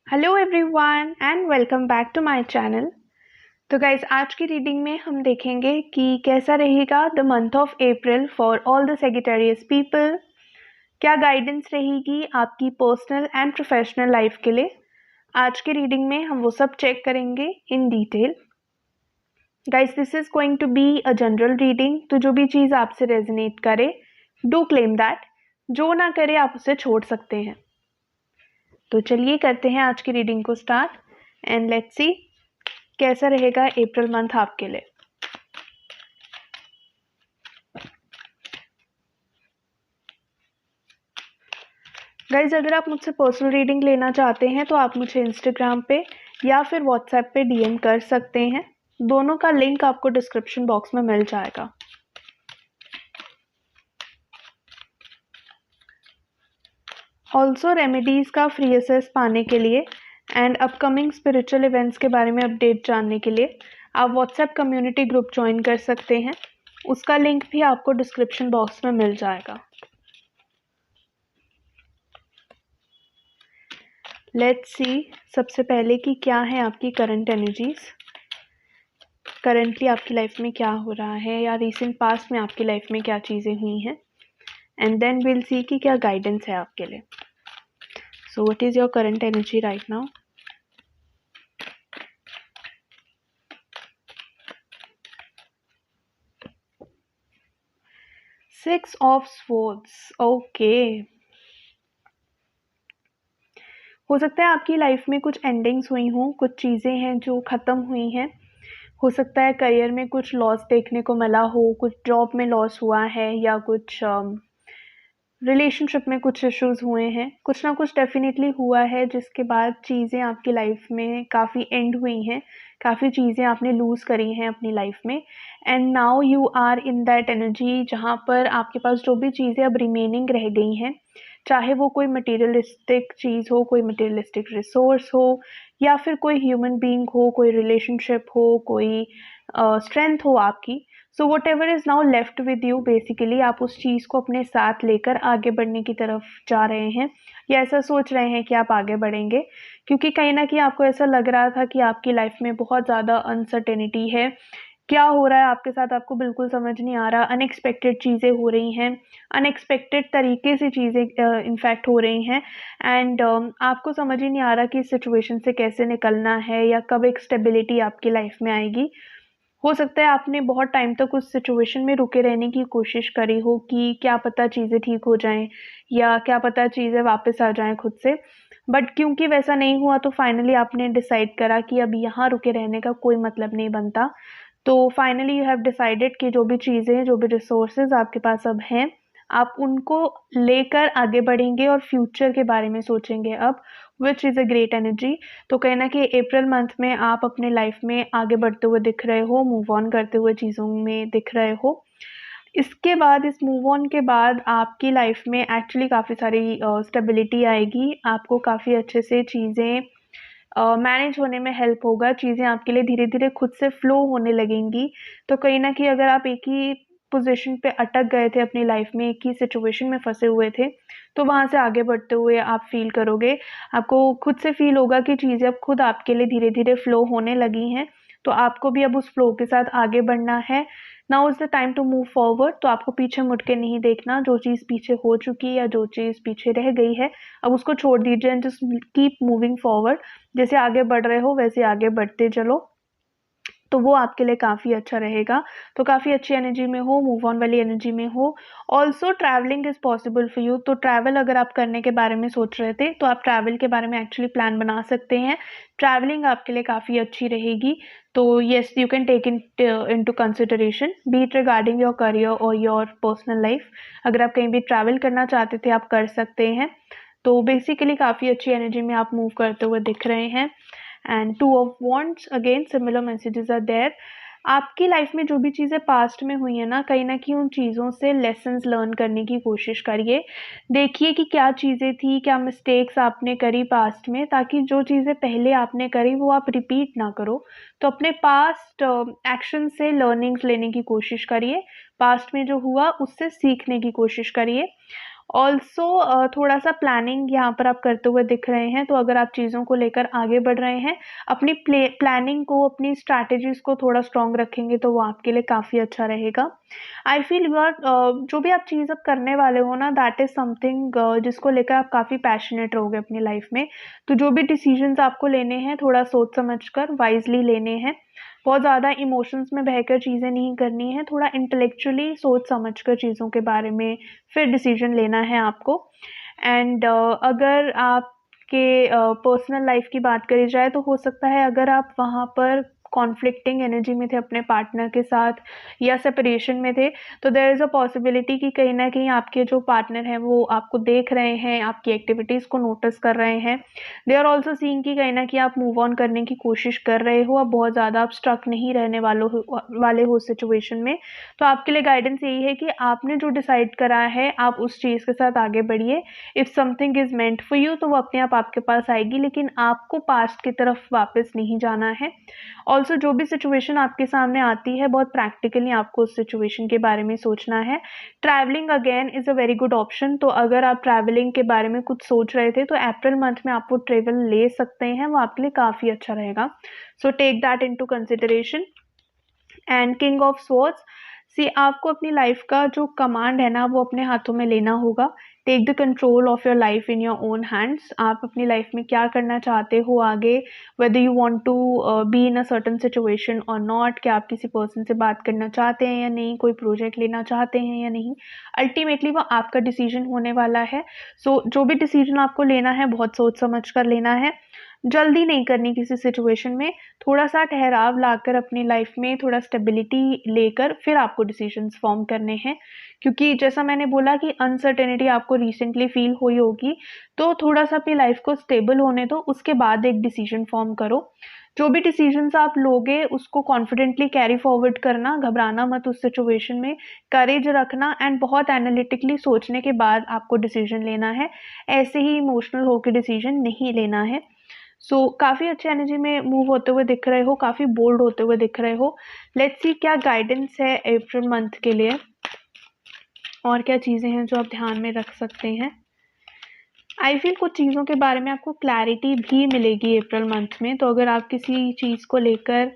Hello everyone and welcome back to my channel. तो guys आज की रीडिंग में हम देखेंगे कि कैसा रहेगा the month of April for all the Sagittarius people. क्या गाइडेंस रहेगी आपकी पर्सनल एंड प्रोफेशनल लाइफ के लिए। आज की रीडिंग में हम वो सब चेक करेंगे in detail. Guys this is going to be a general reading, तो जो भी चीज़ आपसे रेजोनेट करे डू क्लेम दैट, जो ना करे आप उसे छोड़ सकते हैं। तो चलिए करते हैं आज की रीडिंग को स्टार्ट एंड लेट्स सी कैसा रहेगा अप्रैल मंथ आपके लिए। गाइज अगर आप मुझसे पर्सनल रीडिंग लेना चाहते हैं तो आप मुझे इंस्टाग्राम पे या फिर व्हाट्सएप पे डीएम कर सकते हैं। दोनों का लिंक आपको डिस्क्रिप्शन बॉक्स में मिल जाएगा। ऑल्सो रेमेडीज़ का फ्री एक्सेस पाने के लिए एंड अपकमिंग स्पिरिचुअल इवेंट्स के बारे में अपडेट जानने के लिए आप व्हाट्सएप कम्युनिटी ग्रुप ज्वाइन कर सकते हैं। उसका लिंक भी आपको डिस्क्रिप्शन बॉक्स में मिल जाएगा। लेट्स सी सबसे पहले कि क्या है आपकी करंट एनर्जीज, करंटली आपकी लाइफ में क्या हो रहा है या रिसेंट पास्ट में आपकी लाइफ में क्या चीज़ें हुई हैं, एंड देन विल सी कि क्या गाइडेंस है आपके लिए। So what is your current energy right now. Six of swords, okay. हो सकता है आपकी लाइफ में कुछ एंडिंग्स हुई हों, कुछ चीज़ें हैं जो ख़त्म हुई हैं। हो सकता है करियर में कुछ लॉस देखने को मिला हो, कुछ जॉब में लॉस हुआ है या कुछ रिलेशनशिप में कुछ इश्यूज हुए हैं। कुछ ना कुछ डेफिनेटली हुआ है जिसके बाद चीज़ें आपकी लाइफ में काफ़ी एंड हुई हैं, काफ़ी चीज़ें आपने लूज़ करी हैं अपनी लाइफ में। And now you are in that energy जहाँ पर आपके पास जो भी चीज़ें अब रिमेनिंग रह गई हैं, चाहे वो कोई मटेरियलिस्टिक चीज़ हो, कोई मटेरियलिस्टिक रिसोर्स हो या फिर कोई ह्यूमन बीइंग हो, कोई रिलेशनशिप हो, कोई स्ट्रेंथ हो आपकी। So what ever is now left with you, basically आप उस चीज़ को अपने साथ लेकर आगे बढ़ने की तरफ जा रहे हैं या ऐसा सोच रहे हैं कि आप आगे बढ़ेंगे, क्योंकि कहीं ना कहीं आपको ऐसा लग रहा था कि आपकी लाइफ में बहुत ज़्यादा अनसर्टेनिटी है। क्या हो रहा है आपके साथ आपको बिल्कुल समझ नहीं आ रहा। अनएक्सपेक्टेड चीज़ें हो रही हैं, अनएक्सपेक्टेड तरीके से चीज़ें इनफैक्ट हो रही हैं एंड आपको समझ ही नहीं आ रहा कि इस सिचुएशन से कैसे निकलना है या कब एक स्टेबिलिटी आपकी लाइफ में आएगी। हो सकता है आपने बहुत टाइम तक उस सिचुएशन में रुके रहने की कोशिश करी हो कि क्या पता चीज़ें ठीक हो जाएं या क्या पता चीज़ें वापस आ जाएं खुद से, बट क्योंकि वैसा नहीं हुआ तो फाइनली आपने डिसाइड करा कि अब यहाँ रुके रहने का कोई मतलब नहीं बनता। तो फाइनली यू हैव डिसाइडेड कि जो भी चीज़ें, जो भी रिसोर्सेज आपके पास अब हैं, आप उनको लेकर आगे बढ़ेंगे और फ्यूचर के बारे में सोचेंगे अब, which is a great energy. तो कहीं ना कहीं अप्रैल मंथ में आप अपने लाइफ में आगे बढ़ते हुए दिख रहे हो, मूव ऑन करते हुए चीज़ों में दिख रहे हो। इसके बाद, इस मूव ऑन के बाद आपकी लाइफ में एक्चुअली काफ़ी सारी स्टेबिलिटी आएगी। आपको काफ़ी अच्छे से चीज़ें मैनेज होने में हेल्प होगा। चीज़ें आपके लिए धीरे धीरे खुद से फ्लो होने लगेंगी। तो कहीं ना कहीं अगर आप एक ही पोजीशन पे अटक गए थे अपनी लाइफ में, एक ही सिचुएशन में फंसे हुए थे, तो वहाँ से आगे बढ़ते हुए आप फील करोगे, आपको खुद से फील होगा कि चीज़ें अब खुद आपके लिए धीरे धीरे फ्लो होने लगी हैं। तो आपको भी अब उस फ्लो के साथ आगे बढ़ना है। Now is the time to move forward. तो आपको पीछे मुड़ के नहीं देखना। जो चीज़ पीछे हो चुकी है या जो चीज़ पीछे रह गई है, अब उसको छोड़ दीजिए and just keep moving forward. जैसे आगे बढ़ रहे हो वैसे आगे बढ़ते चलो, तो वो आपके लिए काफ़ी अच्छा रहेगा। तो काफ़ी अच्छी एनर्जी में हो, मूव ऑन वाली एनर्जी में हो। Also travelling is possible for you. तो ट्रैवल अगर आप करने के बारे में सोच रहे थे तो आप ट्रैवल के बारे में एक्चुअली प्लान बना सकते हैं। ट्रैवलिंग आपके लिए काफ़ी अच्छी रहेगी। तो yes, you can take into consideration, be it regarding your career और योर पर्सनल लाइफ। अगर आप कहीं भी ट्रैवल करना चाहते थे आप कर सकते हैं। तो बेसिकली काफ़ी अच्छी एनर्जी में आप मूव करते हुए दिख रहे हैं। And two of wands, again similar messages are there. आपकी लाइफ में जो भी चीज़ें पास्ट में हुई है ना कहीं उन चीज़ों से लेसन्स लर्न करने की कोशिश करिए। देखिए कि क्या चीज़ें थी, क्या मिस्टेक्स आपने करी पास्ट में, ताकि जो चीज़ें पहले आपने करी वो आप रिपीट ना करो। तो अपने पास्ट एक्शन से लर्निंग्स लेने की कोशिश करिए, पास्ट में जो हुआ उससे सीखने की कोशिश करिए। ऑल्सो थोड़ा-सा प्लानिंग यहाँ पर आप करते हुए दिख रहे हैं, तो अगर आप चीज़ों को लेकर आगे बढ़ रहे हैं, अपनी प्लानिंग को, अपनी स्ट्रैटेजीज़ को थोड़ा स्ट्रॉन्ग रखेंगे, तो वो आपके लिए काफ़ी अच्छा रहेगा। आई फील यू आर जो भी आप चीज़ अब करने वाले हो ना, दैट इज़ समथिंग जिसको लेकर आप काफ़ी पैशनेट रहोगे अपनी लाइफ में। तो जो भी डिसीजंस आपको लेने हैं, थोड़ा सोच समझ कर वाइज़ली लेने हैं। बहुत ज़्यादा इमोशंस में बहकर चीज़ें नहीं करनी है, थोड़ा इंटेलेक्चुअली सोच समझ कर चीज़ों के बारे में फिर डिसीजन लेना है आपको। एंड अगर आपके पर्सनल लाइफ की बात करी जाए, तो हो सकता है अगर आप वहाँ पर कॉन्फ्लिक्टिंग एनर्जी में थे अपने पार्टनर के साथ या सेपरेशन में थे, तो देयर इज़ अ पॉसिबिलिटी कि कहीं न कहीं आपके जो पार्टनर हैं वो आपको देख रहे हैं, आपकी एक्टिविटीज़ को नोटिस कर रहे हैं। दे आर ऑल्सो सीइंग कि कहीं न कहीं आप मूव ऑन करने की कोशिश कर रहे हो, अब बहुत ज़्यादा आप स्ट्रक नहीं रहने वाले हो सिचुएशन में। तो आपके लिए गाइडेंस यही है कि आपने जो डिसाइड करा है, आप उस चीज़ के साथ आगे बढ़िए। If something is meant for you, तो वो अपने आप आपके पास आएगी, लेकिन आपको पास्ट की तरफ वापस नहीं जाना है। ऑल्सो जो भी सिचुएशन आपके सामने आती है, बहुत प्रैक्टिकली आपको उस सिचुएशन के बारे में सोचना है। Travelling again is a very good option, तो अगर आप ट्रैवलिंग के बारे में कुछ सोच रहे थे, तो अप्रैल मंथ में आप वो ट्रैवल ले सकते हैं, वो आपके लिए काफ़ी अच्छा रहेगा। So take that into consideration. And king of swords, see आपको अपनी लाइफ का जो कमांड है ना, वो अपने हाथों में लेना होगा। Take the control of your life in your own hands. आप अपनी लाइफ में क्या करना चाहते हो आगे, whether you want to be in a certain situation और नॉट, क्या आप किसी पर्सन से बात करना चाहते हैं या नहीं, कोई प्रोजेक्ट लेना चाहते हैं या नहीं, अल्टीमेटली वो आपका डिसीजन होने वाला है। सो जो भी डिसीजन आपको लेना है, बहुत सोच समझ कर लेना है। जल्दी नहीं करनी किसी सिचुएशन में, थोड़ा-सा ठहराव लाकर अपनी लाइफ में थोड़ा स्टेबिलिटी लेकर फिर आपको डिसीजंस फॉर्म करने हैं। क्योंकि जैसा मैंने बोला कि अनसर्टेनिटी आपको रिसेंटली फील हुई होगी, तो थोड़ा-सा अपनी लाइफ को स्टेबल होने दो, उसके बाद एक डिसीजन फॉर्म करो। जो भी डिसीजंस आप लोगे, उसको कॉन्फिडेंटली कैरी फॉरवर्ड करना, घबराना मत उस सिचुएशन में, करेज रखना एंड बहुत एनालिटिकली सोचने के बाद आपको डिसीजन लेना है। ऐसे ही इमोशनल होके डिसीजन नहीं लेना है। सो काफ़ी अच्छी एनर्जी में मूव होते हुए दिख रहे हो, काफ़ी बोल्ड होते हुए दिख रहे हो। लेट्स सी क्या गाइडेंस है अप्रैल मंथ के लिए, और क्या चीज़ें हैं जो आप ध्यान में रख सकते हैं। आई फील कुछ चीज़ों के बारे में आपको क्लैरिटी भी मिलेगी अप्रैल मंथ में, तो अगर आप किसी चीज़ को लेकर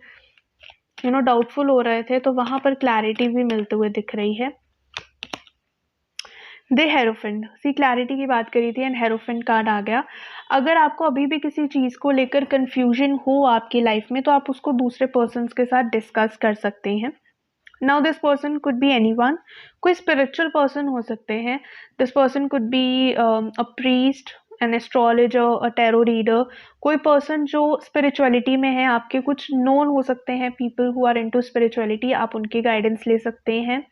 डाउटफुल हो रहे थे, तो वहाँ पर क्लैरिटी भी मिलते हुए दिख रही है। दे हेरोफेंट, सी क्लैरिटी की बात करी थी एंड हेरोफेंट कार्ड आ गया। अगर आपको अभी भी किसी चीज़ को लेकर कन्फ्यूजन हो आपकी लाइफ में, तो आप उसको दूसरे पर्सन्स के साथ डिस्कस कर सकते हैं। Now this person could be anyone, कोई स्पिरिचुअल पर्सन हो सकते हैं। This person could be a priest, an astrologer, a tarot reader, कोई पर्सन जो स्पिरिचुअलिटी में है, आपके कुछ नोन हो सकते हैं people who are into spirituality, आप उनकी गाइडेंस ले सकते हैं।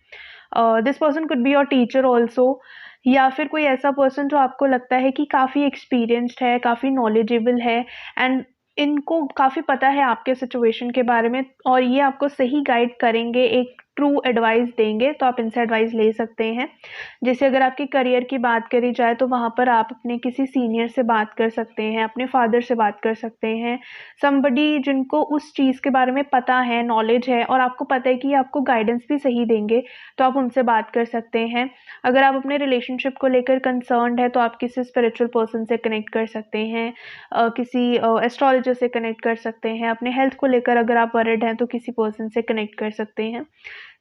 This person could be your teacher also, या फिर कोई ऐसा पर्सन जो आपको लगता है कि काफ़ी एक्सपीरियंस्ड है, काफ़ी नॉलेजेबल है एंड इनको काफ़ी पता है आपके सिचुएशन के बारे में, और ये आपको सही गाइड करेंगे, एक ट्रू एडवाइस देंगे, तो आप इनसे एडवाइस ले सकते हैं। जैसे अगर आपकी करियर की बात करी जाए, तो वहाँ पर आप अपने किसी सीनियर से बात कर सकते हैं, अपने फादर से बात कर सकते हैं, समबडी जिनको उस चीज़ के बारे में पता है, नॉलेज है, और आपको पता है कि आपको गाइडेंस भी सही देंगे, तो आप उनसे बात कर सकते हैं। अगर आप अपने रिलेशनशिप को लेकर कंसर्न्ड है, तो आप किसी स्पिरिचुअल पर्सन से कनेक्ट कर सकते हैं, किसी एस्ट्रोलॉजर से कनेक्ट कर सकते हैं। अपने हेल्थ को लेकर अगर आप वरिड हैं, तो किसी पर्सन से कनेक्ट कर सकते हैं।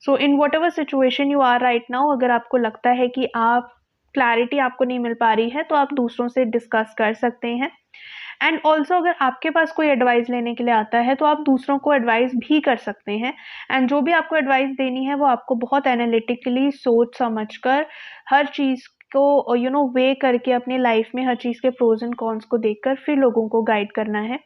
So in whatever situation you are right now, अगर आपको लगता है कि आप क्लैरिटी आपको नहीं मिल पा रही है, तो आप दूसरों से डिस्कस कर सकते हैं। एंड ऑल्सो अगर आपके पास कोई एडवाइस लेने के लिए आता है, तो आप दूसरों को एडवाइस भी कर सकते हैं। एंड जो भी आपको एडवाइस देनी है, वो आपको बहुत एनालिटिकली सोच समझ कर, हर चीज़ को वे करके, अपनी लाइफ में हर चीज़ के प्रोज एंड कॉन्स को देखकर फिर लोगों को गाइड करना है।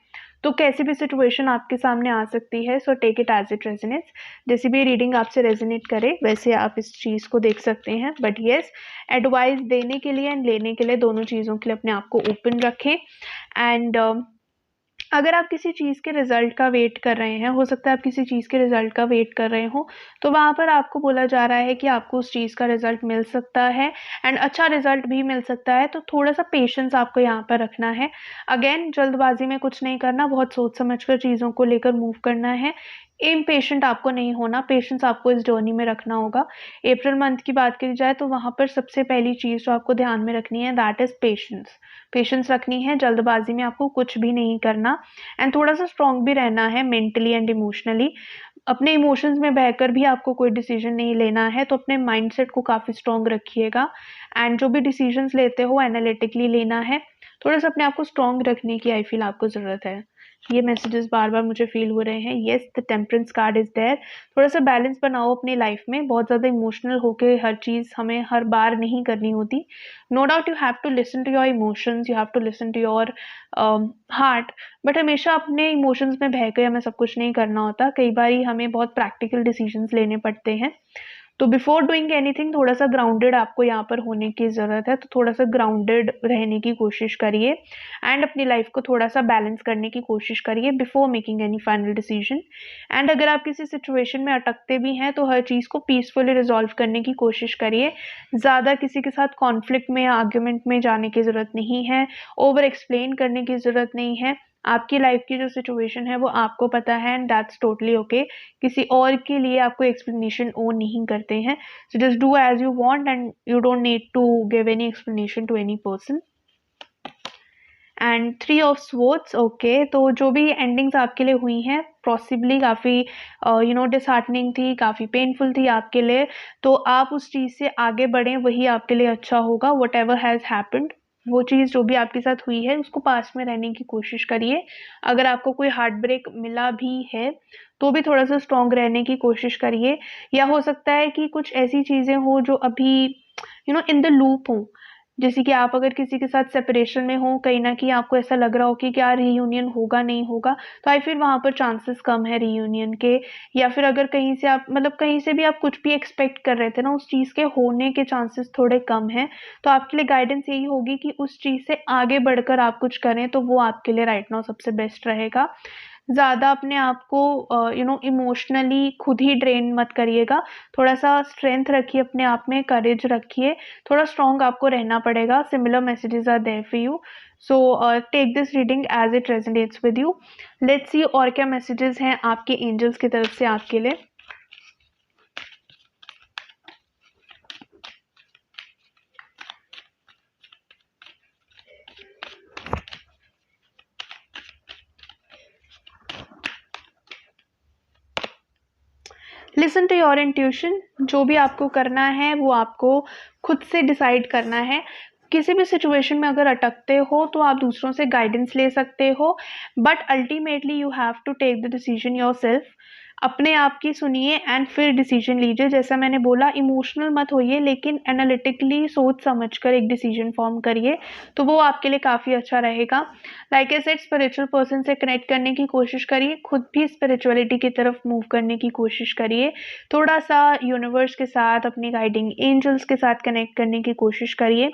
तो कैसी भी सिचुएशन आपके सामने आ सकती है, so take it as it resonates. जैसी भी रीडिंग आपसे रेजोनेट करे, वैसे आप इस चीज़ को देख सकते हैं। बट येस, एडवाइस देने के लिए एंड लेने के लिए, दोनों चीज़ों के लिए अपने आप को ओपन रखें। एंड अगर आप किसी चीज़ के रिज़ल्ट का वेट कर रहे हैं, हो सकता है आप किसी चीज़ के रिज़ल्ट का वेट कर रहे हो, तो वहाँ पर आपको बोला जा रहा है कि आपको उस चीज़ का रिज़ल्ट मिल सकता है एंड अच्छा रिज़ल्ट भी मिल सकता है, तो थोड़ा-सा पेशेंस आपको यहाँ पर रखना है। अगेन, जल्दबाज़ी में कुछ नहीं करना, बहुत सोच समझ कर चीज़ों को लेकर मूव करना है। इम्पेशेंट आपको नहीं होना, पेशेंस आपको इस जर्नी में रखना होगा। अप्रैल मंथ की बात करी जाए तो वहाँ पर सबसे पहली चीज़ जो आपको ध्यान में रखनी है दैट इज़ पेशेंस। पेशेंस रखनी है, जल्दबाजी में आपको कुछ भी नहीं करना एंड थोड़ा-सा स्ट्रॉन्ग भी रहना है मेंटली एंड इमोशनली। अपने इमोशंस में बहकर भी आपको कोई डिसीजन नहीं लेना है, तो अपने माइंडसेट को काफ़ी स्ट्रॉन्ग रखिएगा एंड जो भी डिसीजंस लेते हो एनालिटिकली लेना है। थोड़ा-सा अपने आप को स्ट्रॉन्ग रखने की आई फील आपको ज़रूरत है। ये मैसेजेस बार-बार मुझे फ़ील हो रहे हैं। Yes, the temperance card is there. थोड़ा-सा बैलेंस बनाओ अपनी लाइफ़ में। बहुत ज़्यादा इमोशनल होके हर चीज़ हमें हर बार नहीं करनी होती। No doubt you have to listen to your emotions, you have to listen to your heart, but हमेशा अपने इमोशंस में बह के हमें सब कुछ नहीं करना होता। कई बारी हमें बहुत प्रैक्टिकल डिसीजंस लेने पड़ते हैं। तो बिफोर डूइंग एनीथिंग थोड़ा-सा ग्राउंडेड आपको यहाँ पर होने की ज़रूरत है, तो थोड़ा-सा ग्राउंडेड रहने की कोशिश करिए एंड अपनी लाइफ़ को थोड़ा-सा बैलेंस करने की कोशिश करिए before making any final decision. And अगर आप किसी सिचुएशन में अटकते भी हैं, तो हर चीज़ को पीसफुली रिज़ॉल्व करने की कोशिश करिए। ज़्यादा किसी के साथ कॉन्फ्लिक्ट में या आर्ग्यूमेंट में जाने की ज़रूरत नहीं है, ओवर एक्सप्लेन करने की ज़रूरत नहीं है। आपकी लाइफ़ की जो सिचुएशन है वो आपको पता है एंड दैट्स टोटली ओके। किसी और के लिए आपको एक्सप्लेनेशन ओन नहीं करते हैं। So just do as you want and you don't need to give any explanation to any person. And 3 of swords, okay, तो जो भी एंडिंग्स आपके लिए हुई हैं पॉसिबली काफ़ी डिसहार्टनिंग थी, काफ़ी पेनफुल थी आपके लिए, तो आप उस चीज़ से आगे बढ़ें, वही आपके लिए अच्छा होगा। व्हाटएवर हैज़ हैपेंड, वो चीज़ जो भी आपके साथ हुई है उसको पास में रहने की कोशिश करिए। अगर आपको कोई हार्ट ब्रेक मिला भी है तो भी थोड़ा-सा स्ट्रॉन्ग रहने की कोशिश करिए, या हो सकता है कि कुछ ऐसी चीज़ें हो जो अभी इन द लूप हों। जैसे कि आप अगर किसी के साथ सेपरेशन में हो, कहीं न कहीं आपको ऐसा लग रहा हो कि क्या रियूनियन होगा, नहीं होगा, तो आई फ़ील वहाँ पर चांसेस कम है रियूनियन के। या फिर अगर कहीं से आप कहीं से भी आप कुछ भी एक्सपेक्ट कर रहे थे ना, उस चीज़ के होने के चांसेस थोड़े कम हैं। तो आपके लिए गाइडेंस यही होगी कि उस चीज़ से आगे बढ़कर आप कुछ करें, तो वो आपके लिए राइट नाउ सबसे बेस्ट रहेगा। ज़्यादा अपने आप को इमोशनली खुद ही ड्रेन मत करिएगा। थोड़ा-सा स्ट्रेंथ रखिए अपने आप में, करेज रखिए, थोड़ा स्ट्रॉन्ग आपको रहना पड़ेगा। Similar messages are there for you. So take this reading as it resonates with you. Let's see और क्या मैसेजेस हैं आपके एंजल्स की तरफ से आपके लिए। Listen to your intuition. जो भी आपको करना है वो आपको खुद से डिसाइड करना है। किसी भी सिचुएशन में अगर अटकते हो तो आप दूसरों से गाइडेंस ले सकते हो, but ultimately you have to take the decision yourself. अपने आप की सुनिए एंड फिर डिसीजन लीजिए। जैसा मैंने बोला, इमोशनल मत होइए, लेकिन एनालिटिकली सोच समझकर एक डिसीजन फॉर्म करिए, तो वो आपके लिए काफ़ी अच्छा रहेगा। Like I said, spiritual person से कनेक्ट करने की कोशिश करिए, खुद भी स्पिरिचुअलिटी की तरफ मूव करने की कोशिश करिए। थोड़ा सा यूनिवर्स के साथ, अपनी गाइडिंग एंजल्स के साथ कनेक्ट करने की कोशिश करिए।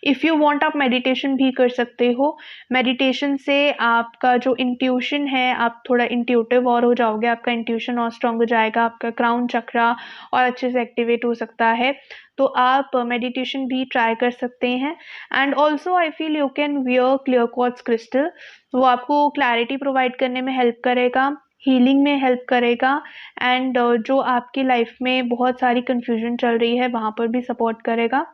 इफ़ यू वांट आप मेडिटेशन भी कर सकते हो। मेडिटेशन से आपका जो इंट्यूशन है, आप थोड़ा इंट्यूटिव और हो जाओगे, आपका इंट्यूशन और स्ट्रॉन्ग हो जाएगा, आपका क्राउन चक्रा और अच्छे से एक्टिवेट हो सकता है। तो आप मेडिटेशन भी ट्राई कर सकते हैं। And also I feel you can wear clear quartz crystal. वो आपको क्लैरिटी प्रोवाइड करने में हेल्प करेगा, हीलिंग में हेल्प करेगा एंड जो आपकी लाइफ में बहुत सारी कन्फ्यूजन चल रही है वहाँ पर भी सपोर्ट करेगा।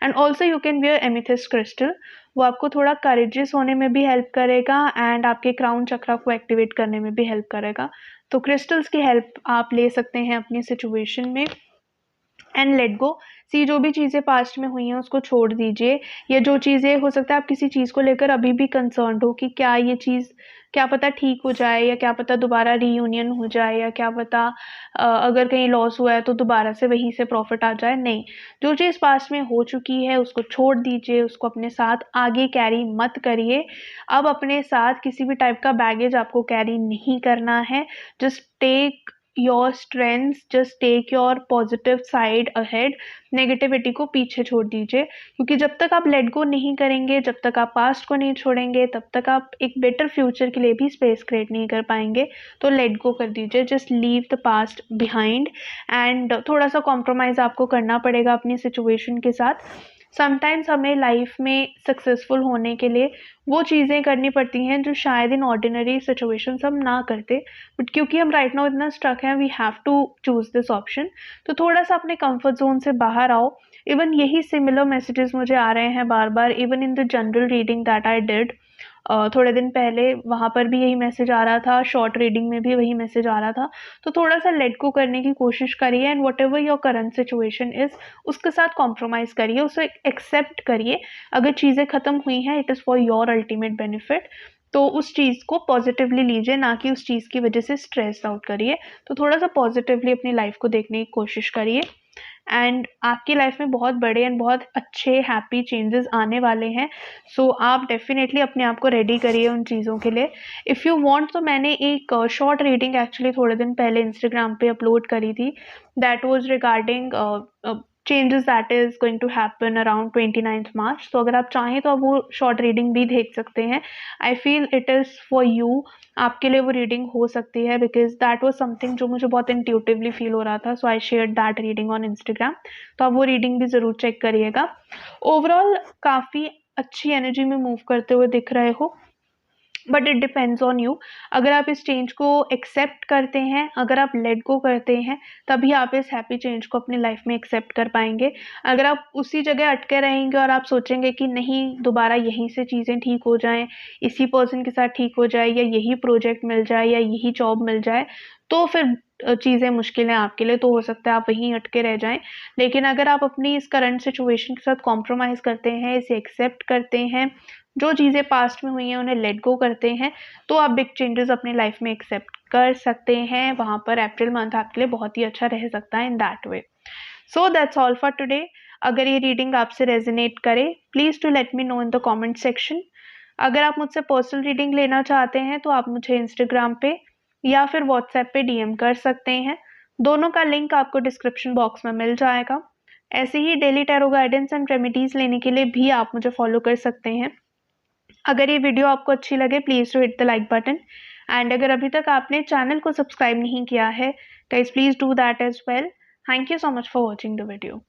And also you can wear amethyst crystal. वो आपको थोड़ा करेजियस होने में भी हेल्प करेगा एंड आपके क्राउन चक्रा को एक्टिवेट करने में भी हेल्प करेगा। तो क्रिस्टल्स की हेल्प आप ले सकते हैं अपनी सिचुएशन में। And let go. सी, जो भी चीज़ें पास्ट में हुई हैं उसको छोड़ दीजिए, या जो चीज़ें हो सकता है आप किसी चीज़ को लेकर अभी भी कंसर्न्ड हो कि क्या ये चीज़, क्या पता ठीक हो जाए, या क्या पता दोबारा रीयूनियन हो जाए, या क्या पता अगर कहीं लॉस हुआ है तो दोबारा से वहीं से प्रॉफिट आ जाए। नहीं, जो चीज़ पास्ट में हो चुकी है उसको छोड़ दीजिए, उसको अपने साथ आगे कैरी मत करिए। अब अपने साथ किसी भी टाइप का बैगेज आपको कैरी नहीं करना है। Just take your strengths, just take your positive side ahead. Negativity को पीछे छोड़ दीजिए, क्योंकि जब तक आप लेट गो नहीं करेंगे, जब तक आप पास्ट को नहीं छोड़ेंगे, तब तक आप एक बेटर फ्यूचर के लिए भी स्पेस क्रिएट नहीं कर पाएंगे। तो लेट गो कर दीजिए, just leave the past behind. And थोड़ा सा कॉम्प्रोमाइज़ आपको करना पड़ेगा अपनी सिचुएशन के साथ। समटाइम्स हमें लाइफ में सक्सेसफुल होने के लिए वो चीज़ें करनी पड़ती हैं जो शायद इन ऑर्डिनरी सिचुएशंस हम ना करते, बट क्योंकि हम राइट नाउ इतना स्ट्रक हैं, we have to choose this option. तो थोड़ा सा अपने कंफर्ट जोन से बाहर आओ। इवन यही सिमिलर मैसेजेस मुझे आ रहे हैं बार बार, even in the general reading that I did थोड़े दिन पहले, वहाँ पर भी यही मैसेज आ रहा था, शॉर्ट रीडिंग में भी वही मैसेज आ रहा था। तो थोड़ा सा लेट गो करने की कोशिश करिए, and what ever your current situation is, उसके साथ कॉम्प्रोमाइज करिए, उसे एक्सेप्ट करिए। अगर चीज़ें ख़त्म हुई हैं, it is for your ultimate benefit. तो उस चीज़ को पॉजिटिवली लीजिए, ना कि उस चीज़ की वजह से स्ट्रेस आउट करिए। तो थोड़ा सा पॉजिटिवली अपनी लाइफ को देखने की कोशिश करिए, एंड आपकी लाइफ में बहुत बड़े एंड बहुत अच्छे हैप्पी चेंजेस आने वाले हैं। सो आप डेफिनेटली अपने आप को रेडी करिए उन चीज़ों के लिए। इफ़ यू वांट, तो मैंने एक शॉर्ट रीडिंग एक्चुअली थोड़े दिन पहले इंस्टाग्राम पे अपलोड करी थी, that was regarding changes that is going to happen around 29th March. तो अगर आप चाहें तो आप वो शॉर्ट रीडिंग भी देख सकते हैं। I feel it is for you, आपके लिए वो रीडिंग हो सकती है, बिकॉज दैट वाज समथिंग जो मुझे बहुत इंट्यूटिवली फील हो रहा था। So I share that reading on Instagram. तो आप वो रीडिंग भी ज़रूर चेक करिएगा। ओवरऑल काफ़ी अच्छी एनर्जी में मूव करते हुए दिख रहे हो, but it depends on you. अगर आप इस चेंज को एक्सेप्ट करते हैं, अगर आप लेट गो करते हैं, तभी आप इस हैप्पी चेंज को अपनी लाइफ में एक्सेप्ट कर पाएंगे। अगर आप उसी जगह अटके रहेंगे और आप सोचेंगे कि नहीं, दोबारा यहीं से चीज़ें ठीक हो जाएं, इसी पर्सन के साथ ठीक हो जाए, या यही प्रोजेक्ट मिल जाए, या यही जॉब मिल जाए, तो फिर चीज़ें मुश्किल हैं आपके लिए। तो हो सकता है आप वहीं अटके रह जाएं। लेकिन अगर आप अपनी इस करंट सिचुएशन के साथ कॉम्प्रोमाइज़ करते हैं, इसे एक्सेप्ट करते हैं, जो चीज़ें पास्ट में हुई हैं उन्हें लेट गो करते हैं, तो आप बिग चेंजेस अपनी लाइफ में एक्सेप्ट कर सकते हैं। वहाँ पर अप्रैल मंथ आपके लिए बहुत ही अच्छा रह सकता है in that way. So that's all for today. अगर ये रीडिंग आपसे रेजोनेट करे, please to let me know in the comment section. अगर आप मुझसे पर्सनल रीडिंग लेना चाहते हैं तो आप मुझे इंस्टाग्राम पे या फिर व्हाट्सएप पे डीएम कर सकते हैं। दोनों का लिंक आपको डिस्क्रिप्शन बॉक्स में मिल जाएगा। ऐसे ही daily tarot guidance and remedies लेने के लिए भी आप मुझे फॉलो कर सकते हैं। अगर ये वीडियो आपको अच्छी लगे, please to hit the like button, and अगर अभी तक आपने चैनल को सब्सक्राइब नहीं किया है, guys please do that as well. Thank you so much for watching the video.